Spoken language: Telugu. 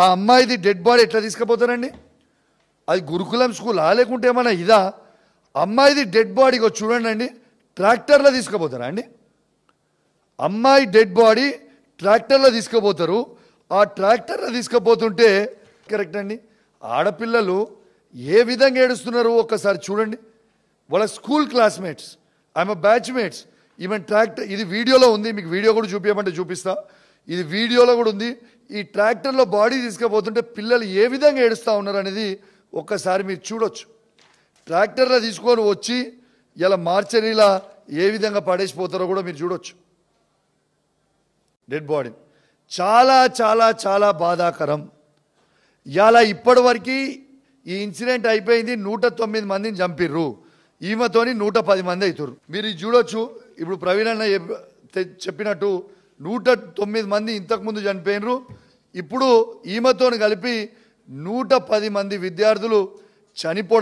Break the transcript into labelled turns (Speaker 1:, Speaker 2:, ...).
Speaker 1: ఆ అమ్మాయిది డెడ్ బాడీ ఎట్లా తీసుకుపోతారండి? అది గురుకులం స్కూలా లేకుంటే ఏమన్నా ఇదా? అమ్మాయిది డెడ్ బాడీకి చూడండి అండి, ట్రాక్టర్లో తీసుకుపోతారా అండి? అమ్మాయి డెడ్ బాడీ ట్రాక్టర్లో తీసుకుపోతారు. ఆ ట్రాక్టర్లో తీసుకుపోతుంటే కరెక్ట్ అండి. ఆడపిల్లలు ఏ విధంగా ఏడుస్తున్నారు ఒక్కసారి చూడండి. వాళ్ళ స్కూల్ క్లాస్మేట్స్, ఆమె బ్యాచ్మేట్స్, ఈవెన్ ట్రాక్టర్, ఇది వీడియోలో ఉంది, మీకు వీడియో కూడా చూపించమంటే చూపిస్తా. ఇది వీడియోలో కూడా ఉంది. ఈ ట్రాక్టర్లో బాడీ తీసుకుపోతుంటే పిల్లలు ఏ విధంగా ఏడుస్తూ ఉన్నారు అనేది ఒక్కసారి మీరు చూడొచ్చు. ట్రాక్టర్లో తీసుకొని వచ్చి ఇలా మార్చరీలా ఏ విధంగా పడేసిపోతారో కూడా మీరు చూడొచ్చు. డెడ్ బాడీ చాలా చాలా చాలా బాధాకరం. ఇలా ఇప్పటివరకు ఈ ఇన్సిడెంట్ అయిపోయింది. 109 మందిని చంపిర్రు, ఈమెతోని 110 మంది అవుతారు. మీరు ఇది చూడొచ్చు. ఇప్పుడు ప్రవీణ్ అన్న చెప్పినట్టు 109 మంది ఇంతకుముందు చనిపోయినరు. ఇప్పుడు ఈమెతోని కలిపి 110 మంది విద్యార్థులు చనిపోవడం